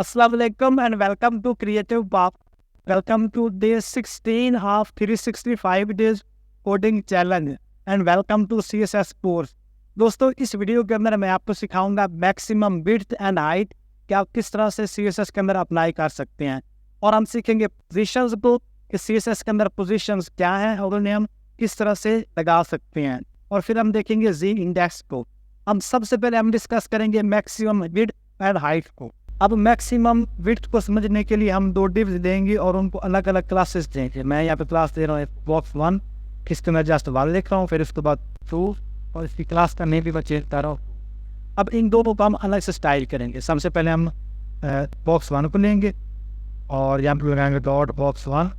Assalamu alaikum and welcome to Creative Path. Welcome to day 16 of 365 days coding challenge and welcome to CSS course. दोस्तों इस video के अंदर मैं आपको सिखाऊंगा मैक्सिमम विड्थ एंड हाइट कि आप किस तरह से CSS के अंदर अप्लाई कर सकते हैं और हम सीखेंगे पोजीशंस को कि CSS के अंदर पोजीशंस क्या हैं और उन्हें हम किस तरह से लगा सकते हैं और फिर हम देखेंगे Z इंडेक्स को। हम सबसे पहले हम डिस्कस करेंगे मैक्सिमम विड्थ एंड हाइट को। अब मैक्सिमम विड्थ को समझने के लिए हम दो डिव्स देंगे और उनको अलग अलग क्लासेस देंगे। मैं यहाँ पे क्लास दे रहा हूँ बॉक्स 1, किसके मैं जस्ट 1 लिख रहा हूँ, फिर उसके बाद 2 और इसकी क्लास का नेम भी मैं चेंज कर रहा हूँ। अब इन दोनों को हम अलग से स्टाइल करेंगे। सबसे पहले हम बॉक्स 1 को लेंगे और यहाँ पे लगाएंगे डॉट बॉक्स 1।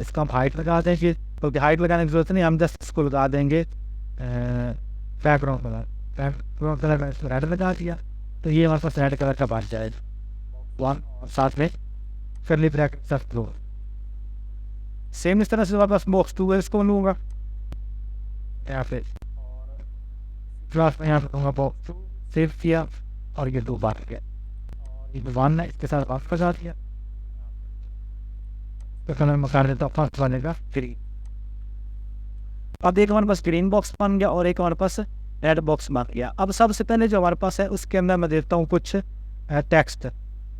इसका हम हाइट लगा देंगे, क्योंकि हाइट लगाने की जरूरत नहीं, हम जस्ट इसको लगा देंगे बैकग्राउंड कलर। बैकग्राउंड कलर में इसको रेड लगा दिया तो ये हमारे पास रेड कलर का बन जाएगा 1 और साथ में कर्ली ब्रैकेट सब क्लोज। सेम इस तरह से हमारे पास बॉक्स 2 है, इसको लूँगा यहाँ पे क्लास में, यहाँ पे दूँगा बॉक्स 2, सेव किया और ये 2 बार गया, ये 1 है, इसके साथ वापस आ दिया तो कलर मैं कर देता हूँ फर्स्ट वाले का 3। अब एक हमारे पास ग्रीन बॉक्स बन गया और एक हमारे पास रेड बॉक्स बन गया। अब सबसे पहले जो हमारे पास है उसके अंदर मैं देता हूँ कुछ टेक्स्ट।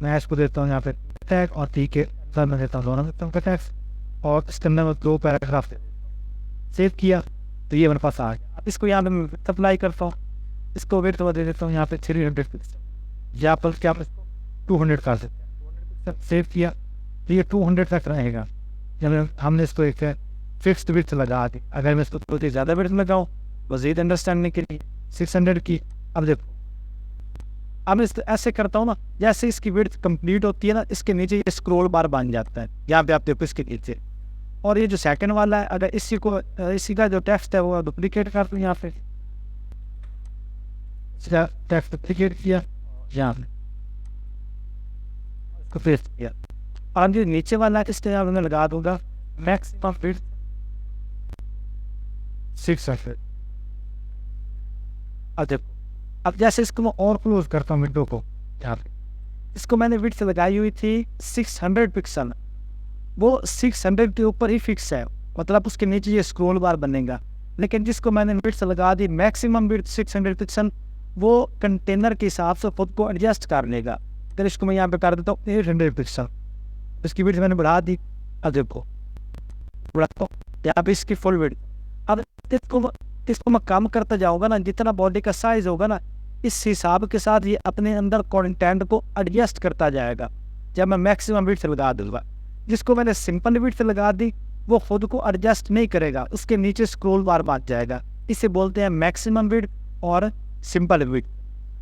मैं इसको देता हूँ यहाँ पे टैग और टी के अंदर मैं देता हूँ दोनों देता हूँ टेक्स्ट और इसके अंदर मैं 2 पैराग्राफ सेव किया तो ये मेरे पास आ गया। अब इसको यहाँ पे मैं अप्लाई करता हूँ, इसको वेट दे देता हूँ यहाँ पे 300 पिक्सल, यहाँ पर क्या 200 कर देते हैं। सेव किया तो ये 200 तक रहेगा। जब हमने इसको एक फिक्स्ड विड्थ लगा दी, अगर मैं इसको थोड़ी ज़्यादा विड्थ लगाऊँ मज़ीद अंडरस्टैंडिंग के लिए 600 की। अब देखो अब मैं ऐसे करता हूँ ना, जैसे इसकी विड्थ कंप्लीट होती है ना, इसके नीचे ये स्क्रॉल बार बन जाता है, यहाँ पे आप देखो इसके नीचे। और ये जो सेकंड वाला है, अगर इसी का जो टेक्स्ट है वो डुप्लीकेट कर दूँ, यहाँ पे इसका टेक्स्ट डुप्लीकेट किया, यहाँ पे इसको पेस्ट किया और जो नीचे वाला है इसके यहाँ मैं लगा दूंगा मैक्सिमम विड्थ 600। अब देखो अब जैसे इसको मैं और क्लोज करता हूँ विंडो को, यहाँ पे इसको मैंने विड्थ लगाई हुई थी 600 पिक्सल, वो 600 के ऊपर ही फिक्स है, मतलब उसके नीचे ये स्क्रॉल बार बनेगा। लेकिन जिसको मैंने विड्थ लगा दी मैक्सिमम विड्थ 600 पिक्सल, वो कंटेनर के हिसाब से खुद को एडजस्ट कर लेगा। फिर इसको मैं यहाँ पे कर देता हूँ 800 पिक्सल, इसकी विड्थ मैंने बढ़ा दी। अब देखो बढ़ाता हूँ यहाँ पे इसकी फुल विड्थ। अब इसको मैं कम करता जाऊँगा ना, जितना बॉडी का साइज होगा ना इस हिसाब के साथ ये अपने अंदर कंटेंट को एडजस्ट करता जाएगा जब मैं मैक्सिमम विड्थ लगा दूंगा। जिसको मैंने सिंपल विड्थ लगा दी वो खुद को एडजस्ट नहीं करेगा, उसके नीचे स्क्रॉल बार बन जाएगा। इसे बोलते हैं मैक्सिमम विड्थ और सिंपल विड्थ।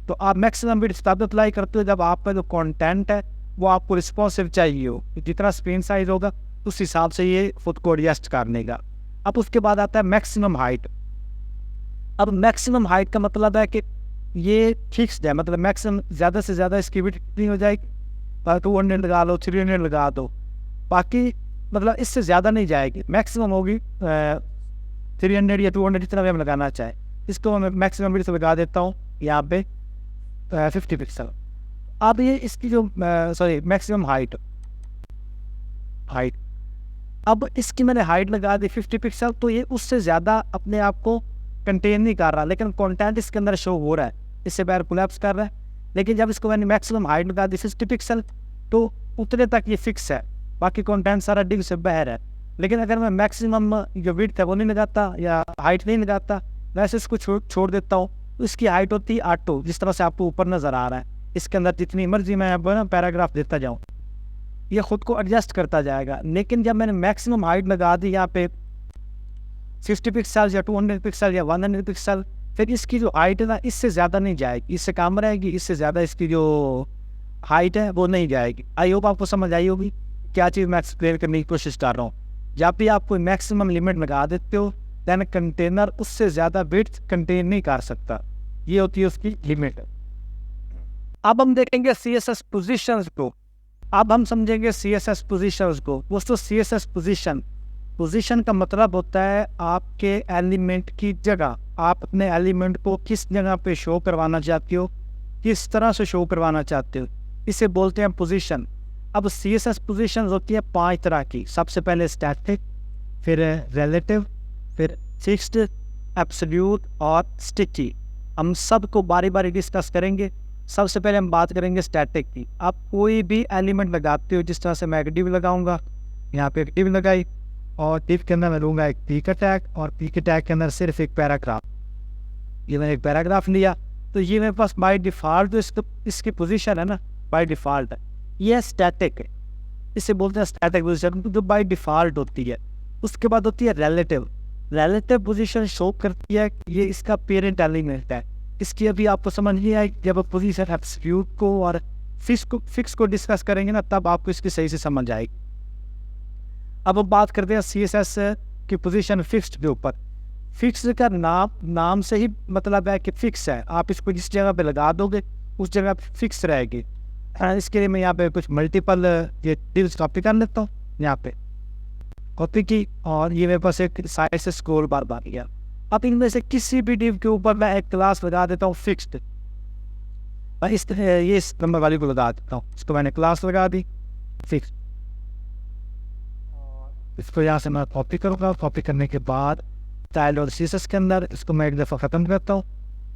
तो आप मैक्सिमम विड्थ तब अप्लाई करते हो जब आपका जो कंटेंट है वो आपको रिस्पॉन्सिव चाहिए हो, जितना स्क्रीन साइज होगा उस हिसाब से ये खुद को एडजस्ट कर लेगा। अब उसके बाद आता है मैक्सिमम हाइट। अब मैक्सिमम हाइट का मतलब है कि ये फिक्स्ड है, मतलब मैक्सिमम ज़्यादा से ज़्यादा इसकी विड्थ कितनी हो जाएगी, 200 लगा लो, 300 लगा दो, बाकी मतलब इससे ज़्यादा नहीं जाएगी। मैक्सिमम होगी 300 या 200 जितना भी हम लगाना चाहें। इसको मैं मैक्सिमम विड्थ लगा देता हूँ यहाँ पे 50 पिक्सल। अब ये इसकी जो मैक्सिमम हाइट अब इसकी मैंने हाइट लगा दी 50 पिक्सल, तो ये उससे ज़्यादा अपने आप को कंटेन नहीं कर रहा, लेकिन कंटेंट इसके अंदर शो हो रहा है, इससे बाहर कोलैप्स कर रहा है। लेकिन जब इसको मैंने मैक्सिमम हाइट लगा दी 50 पिक्सल तो उतने तक ये फिक्स है, बाकी कंटेंट सारा डिग से बाहर है। लेकिन अगर मैं मैक्सिमम जो विड्थ है वो नहीं लगाता या हाइट नहीं लगाता, वैसे इसको छोड़ देता हूँ, तो इसकी हाइट होती है 8, जिस तरह से आपको ऊपर नज़र आ रहा है। इसके अंदर जितनी मर्जी मैं अब ना पैराग्राफ देता जाऊँ, ये खुद को एडजस्ट करता जाएगा। लेकिन जब मैंने मैक्सिमम हाइट लगा दी यहाँ पे 50 पिक्सल या 200 पिक्सल या 100 पिक्सल, फिर इसकी जो हाइट है ना इससे ज़्यादा नहीं जाएगी, इससे कम रहेगी, इससे ज़्यादा इसकी जो हाइट है वो नहीं जाएगी। आई होप आपको समझ आई होगी क्या चीज़ मैं एक्सप्लेन करने की कोशिश कर रहा हूँ। जब भी आप कोई मैक्सिमम लिमिट लगा देते हो दैन कंटेनर उससे ज़्यादा विड्थ कंटेन नहीं कर सकता, ये होती है उसकी लिमिट। अब हम देखेंगे CSS पोजीशंस को। अब हम समझेंगे CSS पोजीशंस को। दोस्तों CSS पोजीशन का मतलब होता है आपके एलिमेंट की जगह, आप अपने एलिमेंट को किस जगह पे शो करवाना चाहते हो किस तरह से शो करवाना चाहते हो, इसे बोलते हैं पोजीशन। अब CSS पोजीशन होती है 5 तरह की। सबसे पहले स्टैटिक, फिर रिलेटिव, फिर फिक्स्ड, एब्सोल्यूट और स्टिकी। हम सबको बारी बारी डिस्कस करेंगे। सबसे पहले हम बात करेंगे स्टैटिक की। आप कोई भी एलिमेंट लगाते हो, जिस तरह से मैं एक डिव लगाऊंगा, यहाँ पे एक डिव लगाई और डिव के अंदर मैं लूँगा एक पीक टैग, और पीक टैग के अंदर सिर्फ एक पैराग्राफ। ये मैंने एक पैराग्राफ लिया, तो ये मेरे पास बाय डिफ़ॉल्ट जो इसकी पोजीशन है ना, बाय डिफ़ॉल्ट है, ये स्टैटिक है। इसे बोलते हैं स्टैटिक पोजीशन, जो बाय डिफ़ॉल्ट होती है। उसके बाद होती है रिलेटिव। रिलेटिव पोजीशन शो करती है ये इसका पेरेंट एलिमेंट है। इसकी अभी आपको समझ नहीं आई, जब आप पोजीशन एब्सोल्यूट को और फिक्स को डिस्कस करेंगे ना, तब आपको इसकी सही से समझ आएगी। अब हम बात करते हैं CSS की पोजीशन फिक्स्ड के ऊपर। फिक्स का नाम से ही मतलब है कि फिक्स है। आप इसको जिस जगह पे लगा दोगे उस जगह फिक्स रहेगी। इसके लिए मैं यहाँ पे कुछ मल्टीपल ये डिव्स कॉपी कर लेता हूँ। यहाँ पे कॉपी की, और ये मेरे पास एक साइड से स्क्रॉल बार बन गया। अब इनमें से किसी भी डिव के ऊपर मैं एक क्लास लगा देता हूँ फिक्स्ड। ये इस नंबर वाली को लगा देता हूँ। इसको मैंने क्लास लगा दी फिक्स। इसको यहाँ से मैं कॉपी करूँगा। कॉपी करने के बाद स्टाइल और CSS के अंदर इसको मैं एक दफ़ा ख़त्म करता हूँ,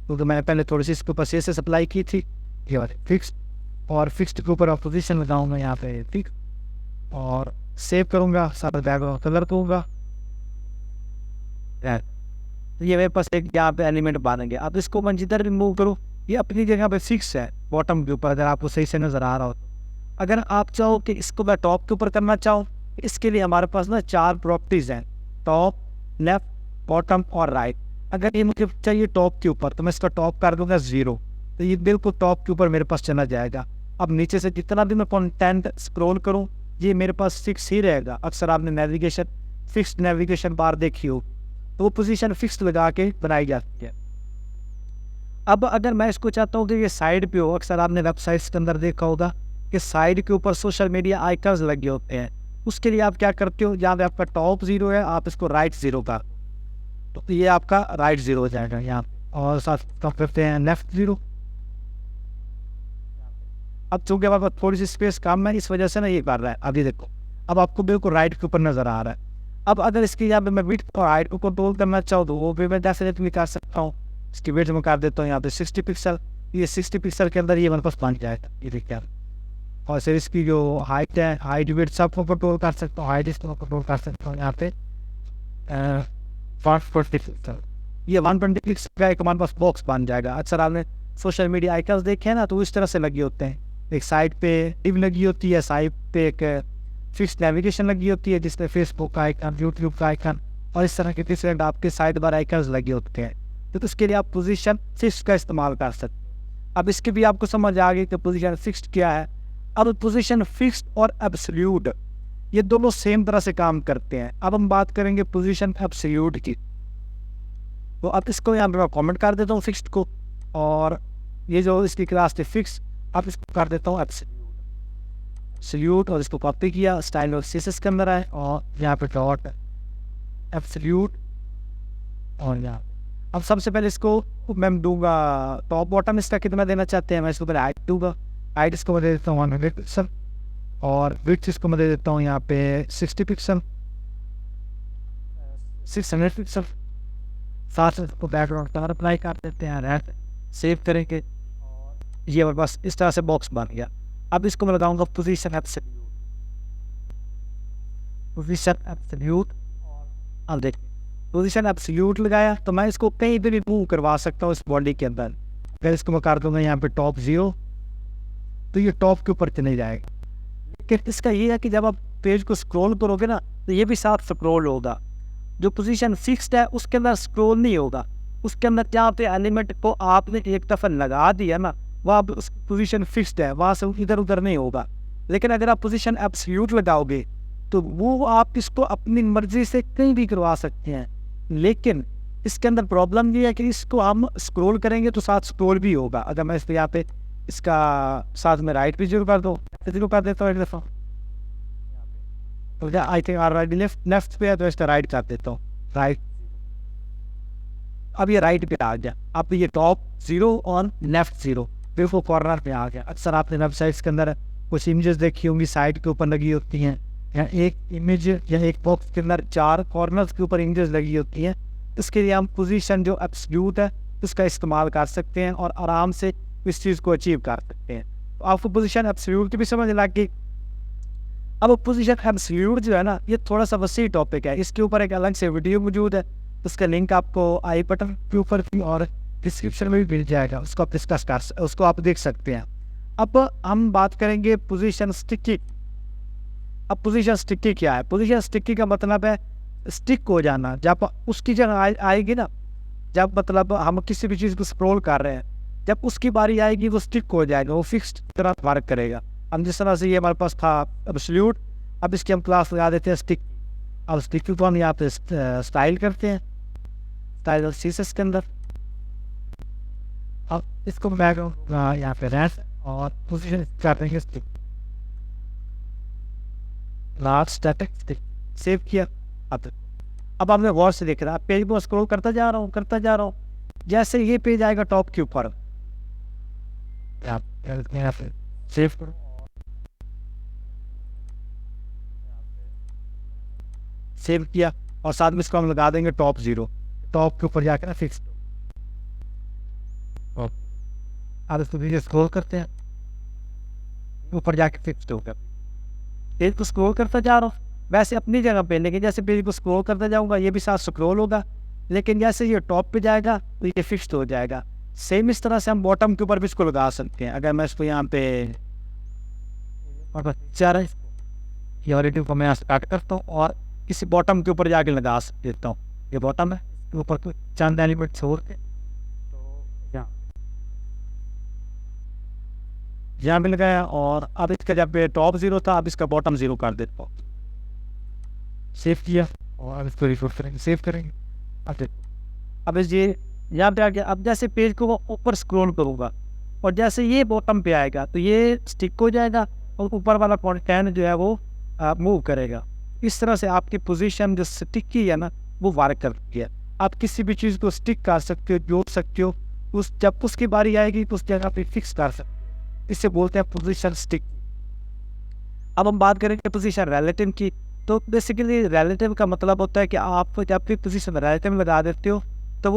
क्योंकि मैंने पहले थोड़ी सी इसके ऊपर CSS अप्लाई की थी। ये वाले फिक्स, और फिक्स्ड के ऊपर अपोजिशन लगाऊंगा यहाँ पे फिक्स, और सेव करूँगा। सारा बैकग्राउंड कलर दूँगा। तो ये मेरे पास एक यहाँ पे एलिमेंट बन गया। अब इसको मैं जिधर भी मूव करूँ, ये अपनी जगह पे फिक्स है बॉटम के ऊपर, अगर आपको सही से नज़र आ रहा हो। अगर आप चाहो कि इसको मैं टॉप के ऊपर करना चाहूँ, इसके लिए हमारे पास ना 4 प्रॉपर्टीज़ हैं, टॉप, लेफ्ट, बॉटम और राइट। अगर ये मुझे चाहिए टॉप के ऊपर, तो मैं इसका टॉप कर दूंगा 0, तो ये बिल्कुल टॉप के ऊपर मेरे पास चला जाएगा। अब नीचे से जितना भी मैं कंटेंट स्क्रॉल करूँ, ये मेरे पास फिक्स ही रहेगा। अक्सर आपने नेविगेशन, फिक्स्ड नेविगेशन बार देखी हो, तो वो पोजीशन फिक्स्ड लगा के बनाई जाती है। अब अगर मैं इसको चाहता हूँ कि ये साइड पे हो, अक्सर आपने वेबसाइट्स के अंदर देखा होगा कि साइड के ऊपर सोशल मीडिया आइकन्स लगे होते हैं। उसके लिए आप क्या करते हो, जहाँ पे आपका टॉप 0 है, आप इसको राइट 0 का, तो ये आपका राइट 0 हो जाएगा यहाँ। और साथ कम करते हैं लेफ्ट 0। अब चूंकि हमारे पास थोड़ी सी स्पेस कम है, इस वजह से ना ये कर रहा है। अभी देखो, अब आपको बिल्कुल राइट के ऊपर नज़र आ रहा है। अब अगर इसकी यहाँ पे मैं विड्थ और हाइट को कंट्रोल करना चाहूँ, तो वो भी मैं डेफिनेटली कर सकता हूँ। इसकी विड्थ में कर देता हूँ यहाँ पे 60 पिक्सल। ये 60 पिक्सल के अंदर ये मेरे पास बन जाएगा, ये देखिए। और फिर इसकी जो हाइट है, हाइट विड्थ सबको कंट्रोल कर सकता हूँ। हाइट इसको कंट्रोल कर सकता हूँ यहाँ पे 120 पिक्सल। ये 120 पिक्सल का एक हमारे पास बॉक्स बन जाएगा। अक्सर आपने सोशल मीडिया आइकन्स देखे हैं ना, तो इस तरह से लगे होते हैं। एक साइड पे डिव लगी होती है, साइड पे एक फिक्स नेविगेशन लगी होती है, जिसमें फेसबुक का आइकन, यूट्यूब का आइकन और इस तरह के डिफरेंट आपके साइड बार आइकन्स लगे होते हैं। तो उसके लिए आप पोजीशन फिक्स का इस्तेमाल कर सकते हैं। अब इसके भी आपको समझ आ गई कि पोजीशन फिक्स्ड क्या है। अब पोजीशन फिक्स्ड और एब्सोल्यूट, ये दोनों सेम तरह से काम करते हैं। अब हम बात करेंगे पोजीशन एब्सोल्यूट की। तो अब इसको यहाँ पे मैं कमेंट कर देता हूँ फिक्स्ड को, और ये जो इसकी क्लास थी फिक्स, अब इसको कर देता हूँ एब्सोल्यूट, और इसको कॉपी किया, स्टाइल और CSS के अंदर आए, और यहाँ पे डॉट एब्सोल्यूट, और यहाँ अब सबसे पहले इसको मैं दूंगा टॉप बॉटम। इसका कितना देना चाहते हैं, मैं इसको पहले हाइट दूंगा। हाइट इसको मैं दे देता हूँ 100 पिक्सल, और विड्थ इसको मैं दे देता हूँ यहाँ पे 60 पिक्सल, 600 पिक्सल। साथ में इसको बैकग्राउंड कलर अप्लाई कर देते हैं, रेड सेव करेंगे। ये हमारे पास इस तरह से बॉक्स बन गया। अब इसको मैं लगाऊंगा पोजीशन एब्सोल्यूट। अब देखिए पोजीशन एब्सोल्यूट लगाया, तो मैं इसको कहीं पे भी मूव करवा सकता हूँ इस बॉडी के अंदर। फिर इसको मैं कर दूंगा यहाँ पे टॉप 0, तो ये टॉप के ऊपर चले जाएगा। लेकिन इसका ये है कि जब आप पेज को स्क्रॉल करोगे ना, तो ये भी साथ स्क्रॉल होगा। जो पोजीशन फिक्स्ड है उसके अंदर स्क्रॉल नहीं होगा। उसके अंदर जहाँ पे एलिमेंट को आपने एक दफ़ा लगा दिया ना, वहाँ उस पोजीशन फिक्स्ड है, वहाँ से इधर उधर नहीं होगा। लेकिन अगर आप पोजीशन एब्सोल्यूट लगाओगे, तो वो आप इसको अपनी मर्जी से कहीं भी करवा सकते हैं। लेकिन इसके अंदर प्रॉब्लम ये है कि इसको हम स्क्रॉल करेंगे तो साथ स्क्रॉल भी होगा। अगर मैं इस यहाँ पे इसका साथ में राइट भी 0 कर दो, 0 कर देता हूँ एक दफ़ा, तो आई थिंक ऑलरेडी लेफ्ट पे है, तो इसका राइट कर देता हूँ, राइट। अब ये राइट पे आ गया। अब ये टॉप 0 और लेफ्ट 0 देखो कॉर्नर पे आ गया। अक्सर आपने वेबसाइट्स के अंदर कुछ इमेजेस देखी होंगी साइड के ऊपर लगी होती हैं, या एक इमेज या एक बॉक्स के अंदर 4 कॉर्नर्स के ऊपर इमेजेस लगी होती हैं। इसके लिए हम पोजीशन जो एब्सोल्यूट है उसका इस्तेमाल कर सकते हैं और आराम से इस चीज़ को अचीव कर सकते हैं। तो आपको पोजीशन एब्सोल्यूट की भी समझ लग गई। अब पोजीशन एब्सोल्यूट जो है ना, ये थोड़ा सा वसी टॉपिक है, इसके ऊपर एक अलग से वीडियो मौजूद है, उसका लिंक आपको आई बटन के ऊपर भी और डिस्क्रिप्शन में भी मिल जाएगा, उसको आप डिस्कस कर उसको आप देख सकते हैं। अब हम बात करेंगे पोजीशन स्टिकी। अब पोजीशन स्टिकी क्या है? पोजीशन स्टिकी का मतलब है स्टिक हो जाना। जब उसकी जगह आएगी ना, जब मतलब हम किसी भी चीज़ को स्क्रॉल कर रहे हैं, जब उसकी बारी आएगी वो स्टिक हो जाएगा, वो फिक्स्ड तरह वर्क करेगा। हम जिस तरह से ये हमारे पास था एब्सोल्यूट, अब इसकी हम क्लास लगा देते हैं स्टिक। अब स्टिक को हम यहाँ पे स्टाइल करते हैं, स्टाइल सीसेस के अंदर। अब इसको मैं यहाँ पे रैंस और पोजीशन कर देंगे stick, last static stick, save किया। अब हमने गौर से देख रहा है, पेज को स्क्रॉल करता जा रहा हूँ, जैसे ये पेज आएगा टॉप के ऊपर, यहाँ पे सेव करो, सेव किया और साथ में इसको हम लगा देंगे टॉप 0, टॉप के ऊपर जाकर ना फिक्स। अब इसको नीचे स्क्रॉल करते हैं, ऊपर जाके फिक्स होगा। पेज को स्क्रॉल करता जा रहा हूँ वैसे अपनी जगह पे, लेकिन जैसे पेज को स्क्रॉल करता जाऊंगा ये भी साथ स्क्रॉल होगा, लेकिन जैसे ये टॉप पे जाएगा तो ये फिक्स्ड हो जाएगा। सेम इस तरह से हम बॉटम के ऊपर भी इसको लगा सकते हैं। अगर मैं इसको यहाँ पे ये ऑडिटिव को मैं यहाँ स्टार्ट करता हूँ और किसी बॉटम के ऊपर जाके लगा देता हूँ, ये बॉटम है, इसके ऊपर कोई चंद एलिमेंट छोड़ के तो यहाँ पे लगाया। और अब इसका जब टॉप 0 था, अब इसका बॉटम 0 कर देता हूँ, सेव किया और अब इसको रिफ्रेश करेंगे, सेव करेंगे। अब ये यहाँ पे आ गया। अब जैसे पेज को ऊपर स्क्रॉल करूँगा और जैसे ये बॉटम पे आएगा तो ये स्टिक हो जाएगा और ऊपर वाला कंटेंट जो है वो मूव करेगा। इस तरह से आपकी पोजीशन जो स्टिक की है ना वो वर्क करती है। आप किसी भी चीज़ को स्टिक कर सकते हो, जोड़ सकते हो, उस जब उसकी बारी आएगी तो उस जगह पे फिक्स कर सकते हो। इसे बोलते हैं पोजीशन स्टिक। अब हम बात करेंगे पोजीशन रिलेटिव की। तो बेसिकली रिलेटिव का मतलब होता है कि आप जब भी पोजीशन रिलेटिव लगा देते हो तो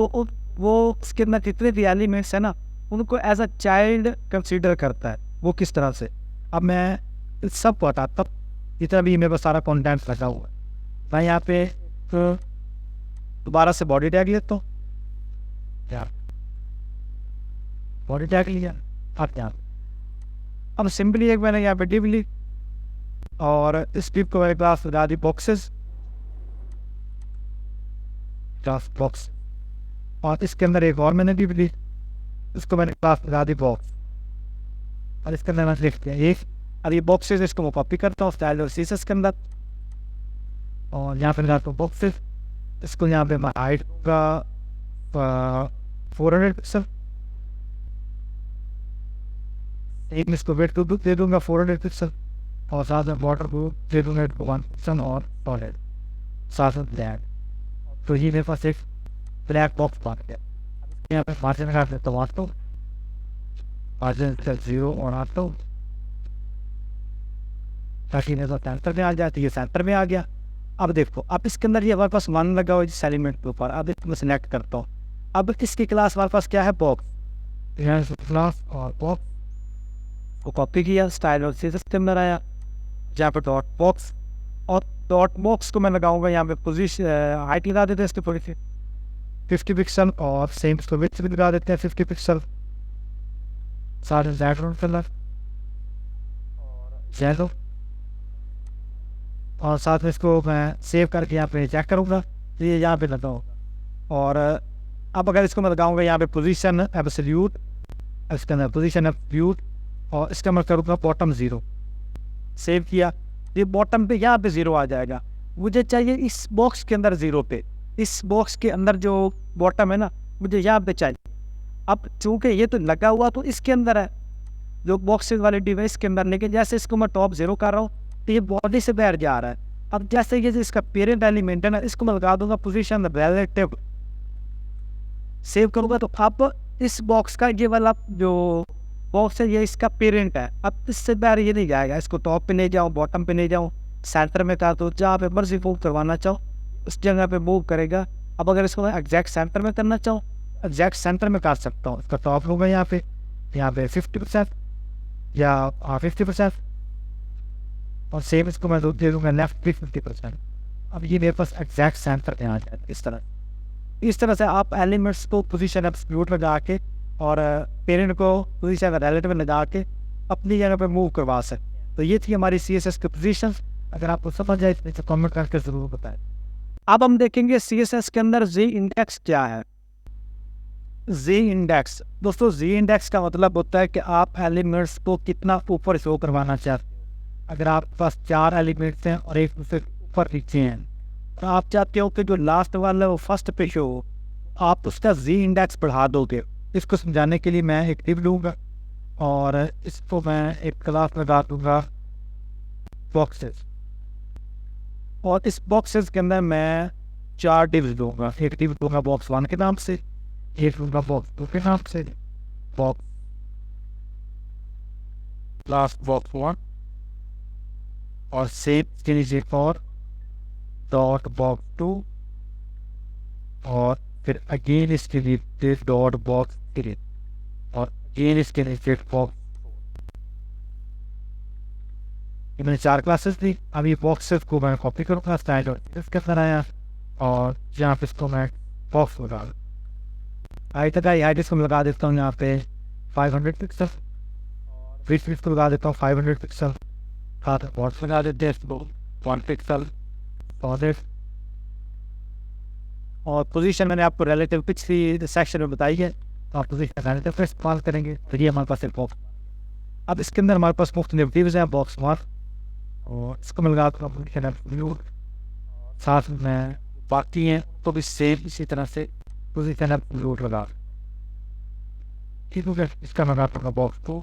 वो उसके अंदर जितने भी एलिमेंट्स है ना उनको एज अ चाइल्ड कंसीडर करता है। वो किस तरह से, अब मैं सब बताता हूँ, जितना भी मेरे पास सारा कंटेंट लगा हुआ है। मैं यहाँ पे दोबारा से बॉडी टैग लेता हूँ, बॉडी टैग लिया। अब सिंपली एक मैंने यहाँ पे डिव ली और इस डिव को मेरे क्लास लगा दी बॉक्सेस, क्लास बॉक्स, और इसके अंदर एक और मैंने डिव ली, इसको मैंने क्लास लगा दी बॉक्स, और इसके अंदर मैंने लिख दिया एक। अब ये बॉक्सेस इसको मैं कॉपी करता हूँ स्टाइल और सीसेस के अंदर और यहाँ पे लगाता हूँ बॉक्सेस। इसको यहाँ पे मैं हाइट दूंगा 400 पिक्सल, एक में इसको वेट दे दूंगा 400 पिक्सल और साथ में बॉर्डर को दे दूंगा 1 पिक्सल और सॉलिड साथ में ब्लैक। तो ये मेरे पास एक ब्लैक बॉक्स बन गया। यहाँ पे मार्जिन लगा देता हूँ, आता हूँ मार्जिन 0 और आता हूँ ताकि मेरे सेंटर में आ जाए। तो ये सेंटर में आ गया। अब देखो, अब इसके अंदर ये हमारे पास 1 लगा हुआ है जिस एलिमेंट के ऊपर। अब इसको मैं सिलेक्ट करता हूँ। अब इसकी क्लास हमारे पास क्या है, बॉक्स। यहाँ से क्लास और बॉक्स को कॉपी किया, स्टाइल और सीसेस के अंदर आया, जहाँ पे डॉट बॉक्स, और डॉट बॉक्स को मैं लगाऊंगा यहाँ पे पोजीशन हाइट लगा देते हैं इसकी थोड़ी सी 50 पिक्सल और सेम इसको विड्थ भी लगा देते हैं 50 पिक्सल, सारे बैकग्राउंड कलर और येलो, और साथ में इसको मैं सेव करके यहाँ पे चेक करूँगा तो ये यहाँ पे लगा होगा। और अब अगर इसको मैं लगाऊंगा यहाँ पे पोजीशन एब्सोल्यूट, इसके अंदर पोजीशन एब्सोल्यूट, और इसका मैं करूँगा बॉटम 0, सेव किया, ये बॉटम पे यहाँ पे 0 आ जाएगा। मुझे चाहिए इस बॉक्स के अंदर 0 पे, इस बॉक्स के अंदर जो बॉटम है ना मुझे यहाँ पे चाहिए। अब चूँकि ये तो लगा हुआ तो इसके अंदर है जो बॉक्सेस वाले डिवाइस के अंदर, लेकिन जैसे इसको मैं टॉप 0 कर रहा हूँ तो ये बॉडी से बाहर जा रहा है। अब जैसे ये जो इसका पेरेंट एलिमेंट है ना, इसको मैं लगा दूंगा पोजीशन रिलेटिव, सेव करूँगा तो अब इस बॉक्स का ये वाला जो बॉक्स है ये इसका पेरेंट है। अब इससे बाहर ये नहीं जाएगा, इसको टॉप पे नहीं जाऊँ, बॉटम पे नहीं जाऊँ, सेंटर में कर दो, जहाँ पे मर्जी मूव करवाना चाहो उस जगह पे मूव करेगा। अब अगर इसको मैं एग्जैक्ट सेंटर में करना चाहूँ, एग्जैक्ट सेंटर में कर सकता हूँ। इसका टॉप होगा यहाँ पे 50% या 50%, और सेम इसको मैं दे दूँगा लेफ्ट भी 50%। अब ये मेरे पास एग्जैक्ट सेंटर में आ जाए। इस तरह से आप एलिमेंट्स को पोजीशन एब्सोल्यूट लगा के और पेरेंट को पोजीशन रिलेटिव लगा के अपनी जगह पे मूव करवा सकते। तो ये थी हमारी CSS की पोजीशन। अगर आपको समझ आए तो कमेंट करके ज़रूर बताएं। अब हम देखेंगे CSS के अंदर Z इंडेक्स क्या है। Z इंडेक्स दोस्तों, Z इंडेक्स का मतलब होता है कि आप एलिमेंट्स को कितना ऊपर शो करवाना चाहते हो। अगर आपके पास 4 एलिमेंट्स हैं और एक दूसरे ऊपर नीचे हैं, तो आप चाहते हो कि जो लास्ट वाला है वो फर्स्ट पे शो हो, आप उसका Z इंडेक्स बढ़ा दोगे। इसको समझाने के लिए मैं एक डिव लूँगा और इसको मैं एक क्लास लगा दूँगा बॉक्सेस, और इस बॉक्सेस के अंदर मैं 4 डिव्स दूँगा। एक डिव दूँगा बॉक्स 1 के नाम से, एक दूँगा बॉक्स 2 के नाम से, बॉक्स लास्ट बॉक्स 1, और सेम के नीचे फॉर डॉट बॉक्स 2, और फिर अगेन इसके नीचे डॉट बॉक्स 3, और अगेन इसके नीचे बॉक्स। ये मैंने 4 क्लासेस दी। अब ये बॉक्सेस को मैं कॉपी करूँगा, स्टाइल और इसके अंदर आया, और यहाँ पे इसको मैं बॉक्स लगा हाइट तक आई, हाइट इसको लगा देता हूँ यहाँ पे 500 पिक्सल, विड्थ इसको लगा देता हूँ 500 पिक्सल, साथ बॉक्स लगा देते हैं इसको 1 पिक्सल सॉलिड, और पोजीशन मैंने आपको रिलेटिव पिछली सेक्शन में बताई है, तो आप पोजीशन रिलेटिव का इस्तेमाल करेंगे। तो ये हमारे पास एक बॉक्स। अब इसके अंदर हमारे पास मुख्तलिफ डिव्स हैं, बॉक्स 1, और इसको मैं लगा दूँगा पोजीशन एब्सोल्यूट, साथ में बाकी हैं तो भी सेम इसी तरह से पोजीशन एब्सोल्यूट लगा। ठीक हो गया। इसका मैं लगा दूँगा बॉक्स 2।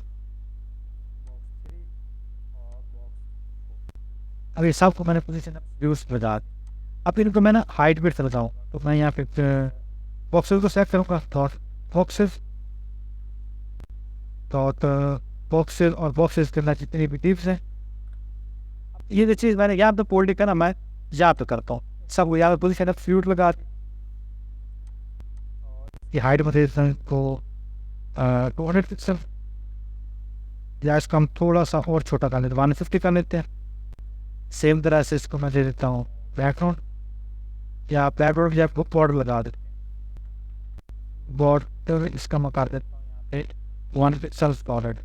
अब ये सबको मैंने पोजीशन एब्सोल्यूट लगा। अब इनको मैं ना हाइट विड्थ लगाऊँ, तो मैं यहाँ पे बॉक्सेस को सेलेक्ट करूँगा, डॉट बॉक्सेस, डॉट बॉक्सेस, और बॉक्सेस के अंदर जितनी भी डिव्स हैं, ये जो चीज़ मैंने यहाँ पे पोल लिखा ना, मैं यहाँ पे करता हूँ सब यहाँ पे पोजीशन एब्सोल्यूट लगा। ये हाइट पोजीशन को 200 पिक्सल, या इसको हम थोड़ा सा और छोटा कर लेते हैं, 150 कर लेते हैं। सेम तरह से इसको मैं दे देता हूँ बैकग्राउंड, या बैकग्राउंड या बॉर्डर लगा देते हैं, बॉर्डर इसका मैं कर देता हूँ 1 पिक्सल बॉर्डर।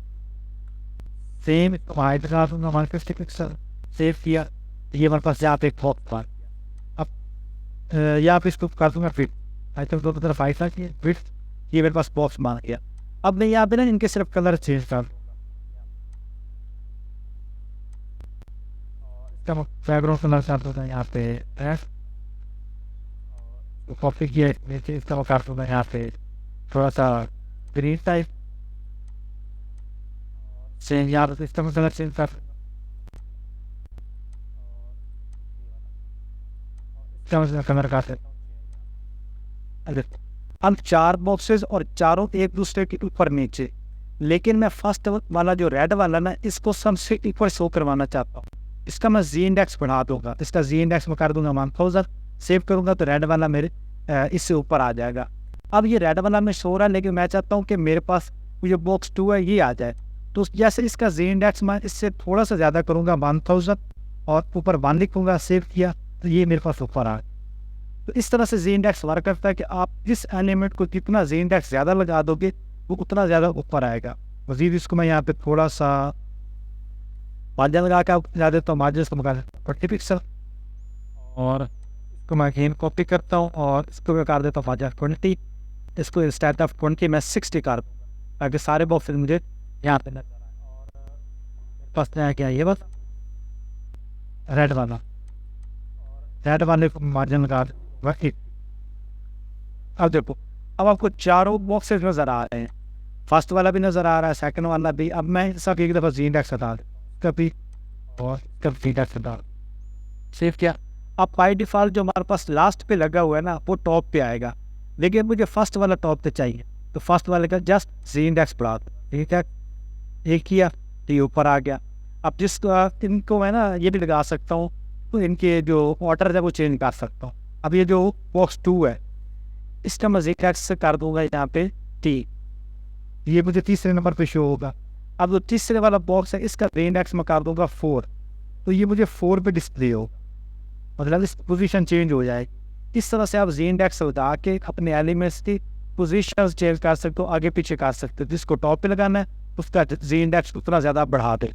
सेम इसको हाइट लगा दूँगा 150 पिक्सल, सेव किया। ये हमारे पास यहाँ पे एक बॉक्स था। अब यहाँ पे इसको कर दूँगा फिट, आई थिंक दोनों तरफ ऐसा किया फिट, ये मेरे पास बॉक्स मान गया। अब मैं यहाँ पे ना इनके सिर्फ कलर चेंज कर दूँगा, इसका बैकग्राउंड कलर कर दूँगा यहाँ पे रेड, कॉपी किया नीचे, इसका मैं कर दूँगा यहाँ पे थोड़ा सा ग्रीन टाइप से, यहाँ पे इसका मैं कलर चेंज कर, कलर का। अब 4 बॉक्सेस और चारों एक दूसरे के ऊपर नीचे, लेकिन मैं फर्स्ट वाला जो रेड वाला ना, इसको सबसे ऊपर शो करवाना चाहता हूँ। इसका मैं Z इंडेक्स बढ़ा दूंगा, इसका Z इंडेक्स में कर दूंगा 1000, सेव करूंगा तो रेड वाला मेरे इससे ऊपर आ जाएगा। अब ये रेड वाला में शो रहा है, लेकिन मैं चाहता हूँ कि मेरे पास ये बॉक्स 2 है ये आ जाए। तो जैसे इसका Z इंडेक्स मैं इससे थोड़ा सा ज़्यादा करूँगा 1000, और ऊपर 1 लिखूँगा, सेव किया तो ये मेरे पास ऊपर आ। तो इस तरह से Z इंडेक्स वर्क करता है कि आप जिस एलिमेंट को जितना Z इंडेक्स ज़्यादा लगा दोगे वो उतना ज़्यादा ऊपर आएगा। मज़ीद इसको मैं यहाँ पे थोड़ा सा मार्जिन लगा के लगा देता हूँ, मार्जिन इसको लगा देता हूँ 40 पिक्सल, और इसको मैं अगेन कॉपी करता हूँ और इसको मैं कर देता हूँ मार्जिन 20, इसको इंस्टेड ऑफ 20 मैं 60 कर, ताकि सारे बॉक्सेस मुझे यहाँ पे नजर आए। और बस नया क्या ये बस रेड वाले को मार्जिन लगा दें। अब देखो, अब आपको चारों बॉक्सेस नज़र आ रहे हैं, फर्स्ट वाला भी नज़र आ रहा है, सेकंड वाला भी। अब मैं सब एक दफ़ा Z इंडेक्स हटा दें, कभी और कभी Z इंडेक्स हटा, सेव किया। अब बाय डिफ़ॉल्ट जो हमारे पास लास्ट पे लगा हुआ है ना, वो टॉप पे आएगा, लेकिन मुझे फर्स्ट वाला टॉप पे चाहिए, तो फर्स्ट वाले का जस्ट Z इंडेक्स बढ़ा दो। ठीक है, ये किया तो ये ऊपर आ गया। अब जिसको इनको मैं ना ये भी लगा सकता हूँ, तो इनके जो ऑर्डर है वो चेंज कर सकता हूँ। अब ये जो बॉक्स 2 है इसका मैं जेड एक्स कर दूंगा यहाँ पे टी, ये मुझे तीसरे नंबर पे शो होगा। अब जो तीसरे वाला बॉक्स है इसका जेड एक्स मैं कर दूंगा 4, तो ये मुझे 4 पे डिस्प्ले होगा, मतलब इस पोजीशन चेंज हो जाएगी। इस तरह से आप जेड एक्स बता के अपने एलिमेंट्स की पोजीशन चेंज कर सकते हो, आगे पीछे कर सकते हो। जिसको टॉप पे लगाना है उसका जेड एक्स उतना ज़्यादा बढ़ा दे।